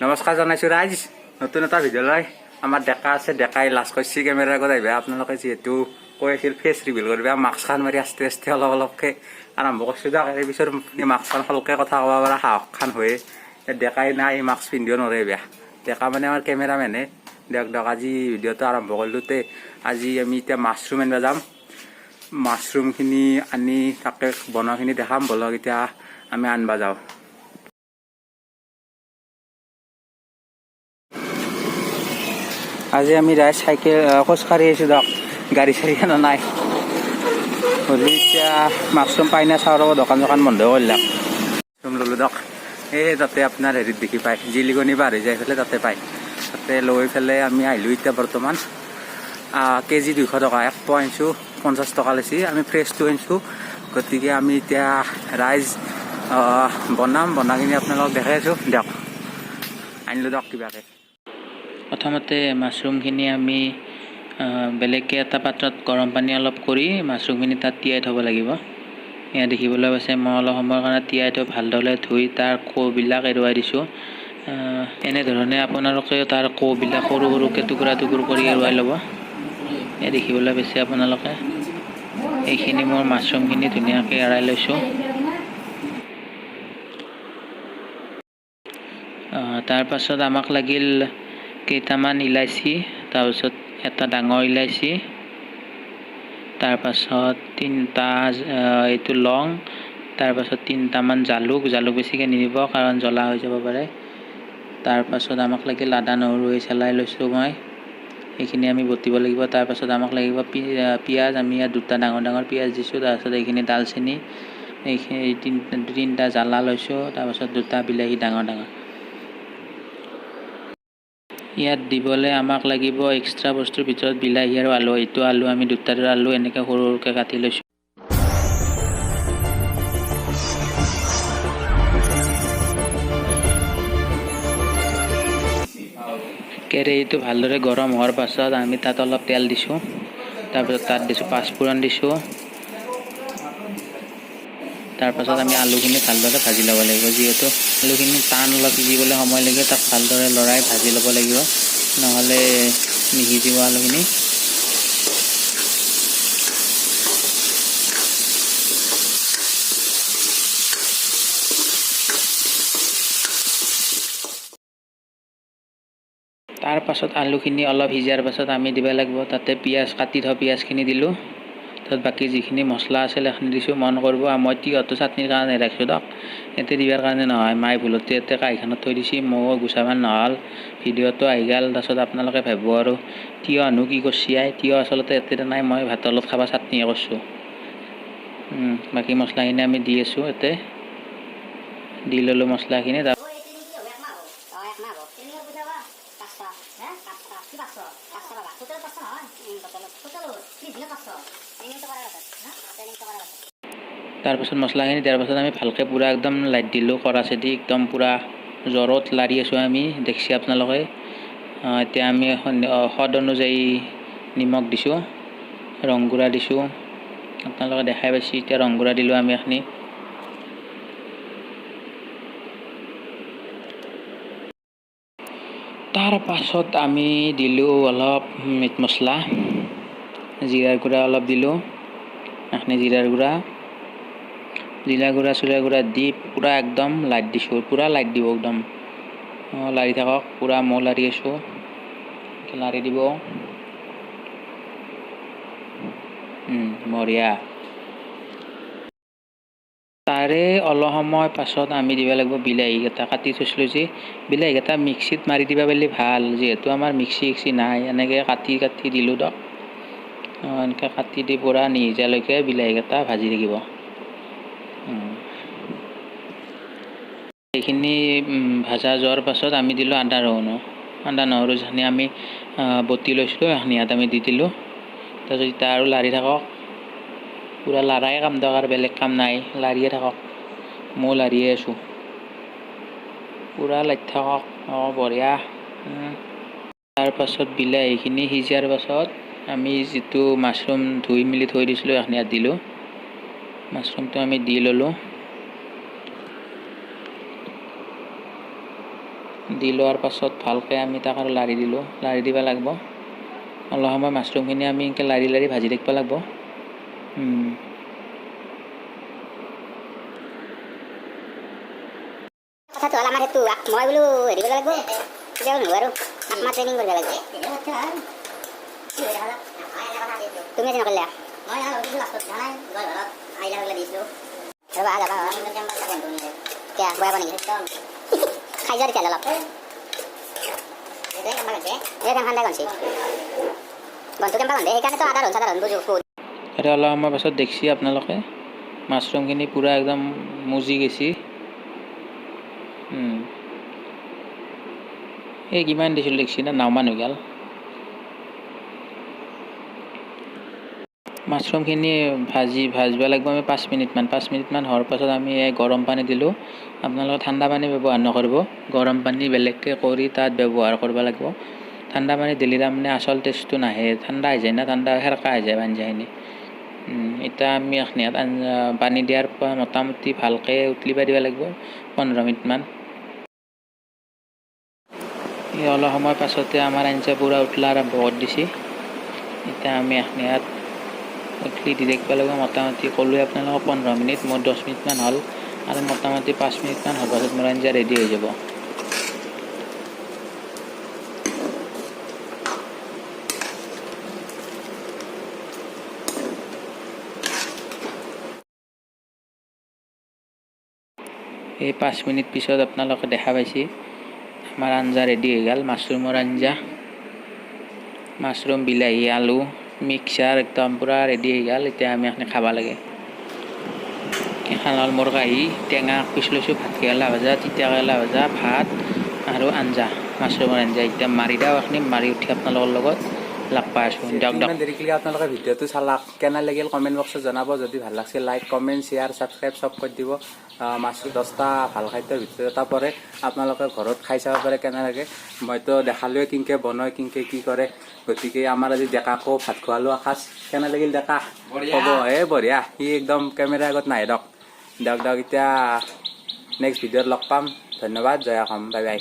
নমস্কাৰ জনাইছোঁ ৰাইজ, নতুন এটা ভিডিঅ'লৈ। আমাৰ ডেকা আছে, ডেকাই লাজ কৰিছে কেমেৰাৰ আগত আহিবা। আপোনালোকে যিহেতু কৈ আছিল ফেচ ৰিভিল কৰিবা, মাস্কখন মাৰি আস্তে আস্তে অলপ অলপকৈ আৰম্ভ কৰিছোঁ। তাৰে পিছত মাস্কখন ভালকৈ কথা ক'ব পৰা সাহসখন হয়ে। ডেকাই নাই, মাস্ক পিন্ধিও নৰে বেয়া। ডেকা মানে আমাৰ কেমেৰামেনে। দিয়ক আজি ভিডিঅ'টো আৰম্ভ কৰিলোঁ। আজি আমি এতিয়া মাছৰুম আনিব যাম। মাছৰুমখিনি আনি তাকে বনোৱাখিনি দেখাম। বলক এতিয়া আমি আনিব যাওঁ। আজি আমি ৰাইজ চাইকেল খোজকাঢ়ি আহিছোঁ দিয়ক, গাড়ী চাড়ী খানা নাই। হ'লে এতিয়া মাছৰুম পাই না চাওঁ ৰ'ব, দোকান বন্ধ কৰিলাক। মাছৰুম ল'লোঁ দিয়ক, এই তাতে আপোনাৰ হেৰিত দেখি পায়, জিলিকনি পাৰ হৈ যাই পেলাই তাতে পায়। তাতে লৈ পেলাই আমি আহিলোঁ এতিয়া বৰ্তমান। কেজি 200 টকা, 1 পোৱা আনিছোঁ 50 টকা লৈছে। আমি ফ্ৰেছটো আনিছোঁ, গতিকে আমি এতিয়া ৰাইজ বনাই কিনি আপোনালোকক দেখাই আছোঁ। দিয়ক আনিলোঁ দিয়ক কিবাকৈ। প্ৰথমতে মাছৰুমখিনি আমি বেলেগকৈ এটা পাত্ৰত গৰম পানী অলপ কৰি মাছৰুমখিনি তাত তিয়াই থ'ব লাগিব। এয়া দেখিবলৈ পাইছে, মই অলপ সময়ৰ কাৰণে তিয়াই থৈ ভালদৰে ধুই তাৰ কোবিলাক এৰুৱাই দিছোঁ। এনেধৰণে আপোনালোকে তাৰ কোবিলাক সৰু সৰুকৈ টুকুৰা কৰি এৰুৱাই ল'ব। এয়া দেখিবলৈ পাইছে আপোনালোকে, এইখিনি মোৰ মাছৰুমখিনি ধুনীয়াকৈ এৰাই লৈছোঁ। তাৰ পাছত আমাক লাগিল কেইটামান ইলাচি, তাৰপিছত এটা ডাঙৰ ইলাচি, তাৰপাছত 3টা এইটো লং, তাৰপাছত 3টামান জালুক বেছিকৈ নিদিব কাৰণ জ্বলা হৈ যাব পাৰে। তাৰপাছত আমাক লাগিল আদা নহৰু চেলাই লৈছোঁ মই, এইখিনি আমি বটিব লাগিব। তাৰপাছত আমাক লাগিব পিঁয়াজ, আমি ইয়াত 2টা ডাঙৰ পিঁয়াজ দিছোঁ। তাৰপাছত এইখিনি দালচেনি, এইখিনি 3টা জ্বালা লৈছোঁ। তাৰপাছত 2টা বিলাহী ডাঙৰ। ইয়াত দিবলৈ আমাক লাগিব এক্সট্ৰা বস্তুৰ ভিতৰত বিলাহী আৰু আলু। এইটো আলু আমি 2টা আলু এনেকৈ সৰু সৰুকৈ কাটি লৈছোঁ। কেৰাহীটো ভালদৰে গৰম হোৱাৰ পাছত আমি তাত অলপ তেল দিছোঁ। তাৰপিছত তাত দিছোঁ পাঁচফোৰণ দিছোঁ। তাৰপাছত আমি আলুখিনি ভালদৰে ভাজি ল'ব লাগিব। যিহেতু আলুখিনি টান অলপ সিজিবলৈ সময় লাগে, তাক ভালদৰে লৰাই ভাজি ল'ব লাগিব, নহ'লে নিসিজিব আলুখিনি। তাৰ পাছত আলুখিনি অলপ সিজাৰ পাছত আমি দিব লাগিব তাতে পিঁয়াজ, কাটি থোৱা পিঁয়াজখিনি দিলোঁ। তাত বাকী যিখিনি মছলা আছিল সেইখিনি দিছোঁ। মন কৰিব, মই তিয়ঁহটো চাটনিৰ কাৰণে ৰাখিছোঁ দিয়ক, ইয়াতে দিয়াৰ কাৰণে নহয়। মায়ে ভুলতে ইয়াতে কাঁহীখনত থৈ দিছে, ময়ো গুচাব নহ'ল, ভিডিঅ'টো আহি গ'ল। তাৰপাছত আপোনালোকে ভাবিব আৰু তিয়ঁহনো কি কৰিছে, তিয়ঁহ আচলতে ইয়াতে নাই, মই ভাতৰ লগত খাব চাটনিয়ে কৰিছোঁ। বাকী মছলাখিনি আমি দি আছোঁ, ইয়াতে দি ল'লোঁ মছলাখিনি। তাৰপাছত মছলাখিনি দিয়াৰ পাছত আমি ভালকৈ পূৰা একদম লাইট দিলোঁ, কৰাচেদি একদম পূৰা জ্বৰত লাৰি আছোঁ আমি, দেখছি আপোনালোকে। এতিয়া আমি সোৱাদ অনুযায়ী নিমখ দিছোঁ, ৰংগুড়া দিছোঁ, আপোনালোকে দেখাই পাইছে। এতিয়া ৰংগুড়া দিলোঁ আমি এইখিনি। তাৰ পাছত আমি দিলোঁ অলপ মিট মছলা, জিৰাৰ গুড়া অলপ দিলোঁ, এইখিনি জিৰাৰ গুড়া, চুৰা গুড়া দি পূৰা একদম লাইট দিছোঁ, পূৰা লাইট দিব একদম। লাৰি থাকক, পূৰা মই লাৰি আছোঁ, লাৰি দিব। বঢ়িয়া। তাৰে অলপ সময় পাছত আমি দিব লাগিব বিলাহীকেইটা, কাটি থৈছিলোঁ যে বিলাহীকেইটা মিক্সিত মাৰি দিব পাৰিলে ভাল, যিহেতু আমাৰ মিক্সি নাই। এনেকৈ কাটি দিলোঁ দিয়ক। এনেকৈ কাটি দি পূৰা নিসিজালৈকে বিলাহীকেইটা ভাজি থাকিব। এইখিনি ভাজা যোৱাৰ পাছত আমি দিলোঁ আদা নহৰু যিখিনি আমি বটি লৈছিলোঁ সেইখিনি ইয়াত আমি দি দিলোঁ। তাৰপিছত এতিয়া আৰু লাৰি থাকক, পূৰা লাৰাই কাম দিয়ক, আৰু বেলেগ কাম নাই, লাৰিয়ে থাকক। মই লাৰিয়ে আছোঁ, পূৰা লাৰি থাকক। বঢ়িয়া। তাৰপাছত বিলাহীখিনি সিজাৰ পাছত আমি যিটো মাছৰুম ধুই মেলি থৈ দিছিলোঁ সেইখিনি ইয়াত দিলোঁ। মাছৰুমটো আমি দি ল'লোঁ। দি লোৱাৰ পাছত ভালকৈ আমি তাক আৰু লাৰি দিলোঁ, লাৰি দিব লাগিব। অলপ সময় মাছৰুমখিনি আমি এনেকৈ লাৰি লাৰি ভাজি থাকিব লাগিব। কথাটো হ'ল আমাৰ সেইটো মই বোলো হেৰি কৰিব লাগিব, তেতিয়া নোৱাৰোঁ আৰু আমাৰ ট্ৰেইনিং কৰিব লাগিব। তুমি আজি নকৰিলা? মই ৰ'বা যাবা কিয় বয়া পানী খাই যোৱা তেতিয়াহ'লে অলপ ঠাণ্ডা গঞ্চি গন্থটো কেম্পা গন্ধে সেইকাৰণেতো আদা ৰন্ধা বুজো। আৰু অলপ সময় পাছত দেখছি আপোনালোকে মাছৰুমখিনি পূৰা একদম মজি গেছি। এই কিমান দিছিলোঁ দেখছি না নাওমান হৈ গ'ল। মাছৰুমখিনি ভাজিব লাগিব আমি 5 মিনিটমান। 5 মিনিটমান হোৱাৰ পাছত আমি গৰম পানী দিলোঁ। আপোনালোকে ঠাণ্ডা পানী ব্যৱহাৰ নকৰিব, গৰম পানী বেলেগকৈ কৰি তাত ব্যৱহাৰ কৰিব লাগিব। ঠাণ্ডা পানী দিলে তাৰমানে আচল টেষ্টটো নাহে, ঠাণ্ডা হৈ যায় না, ঠাণ্ডা সেৰকা হৈ যায় আঞ্জাখিনি। এতিয়া আমি ইয়াত পানী দিয়াৰ পৰা মোটামুটি ভালকৈ উতলিব দিব লাগিব 15 মিনিটমান। এই অলপ সময় পাছতে আমাৰ আঞ্জা পূৰা উতলা আৰম্ভ কৰি দিছে। এতিয়া আমি ইয়াত উতলি দি থাকিব লাগিব মোটামুটি ক'লোৱে আপোনালোকক 15 মিনিট, মোৰ 10 মিনিটমান হ'ল আৰু মোটামুটি 5 মিনিটমান হোৱাৰ পাছত মোৰ আঞ্জা ৰেডি হৈ যাব। এই 5 মিনিট পিছত আপোনালোকে দেখা পাইছে আমাৰ আঞ্জা ৰেডি হৈ গ'ল, মাছৰুমৰ আঞ্জা। মাছৰুম, বিলাহী, আলু মিক্সাৰ একদম পূৰা ৰেডি হৈ গ'ল। এতিয়া আমি এখন খাব লাগে। এখন হ'ল মোৰ কাঁহী, টেঙা পিচ লৈছোঁ, ভাত কেৰেলা ভাজা, তিতা কেৰেলা ভাজা, ভাত আৰু আঞ্জা, মাছৰুমৰ আঞ্জা। এতিয়া মাৰি দিওঁ, আপুনি মাৰি উঠি আপোনালোকৰ লগত লগ পাই আছোঁ। দিয়ক ইমান দেৰিলৈকে আপোনালোকে ভিডিঅ'টো চালাক, কেনে লাগিল কমেণ্ট বক্সত জনাব। যদি ভাল লাগিছে লাইক, কমেণ্ট, শ্বেয়াৰ, ছাবস্ক্ৰাইব চব কৰি দিব। মাছৰুম 10টা ভাল খাদ্যৰ ভিতৰত এটা পৰে। আপোনালোকে ঘৰত খাই চাব পাৰে কেনে লাগে। মইতো দেখালোৱে কিনকে বনায়, কিনকে কি কৰে। গতিকে আমাৰ আজি ডেকাকো ভাত খোৱালোঁ আসাজ। কেনে লাগিল ডেকা? ক'ব বঢ়িয়া। সি একদম কেমেৰাৰ আগত নাহে দিয়ক। এতিয়া নেক্সট ভিডিঅ'ত লগ পাম। ধন্যবাদ, জয় অসম, বাই বাই।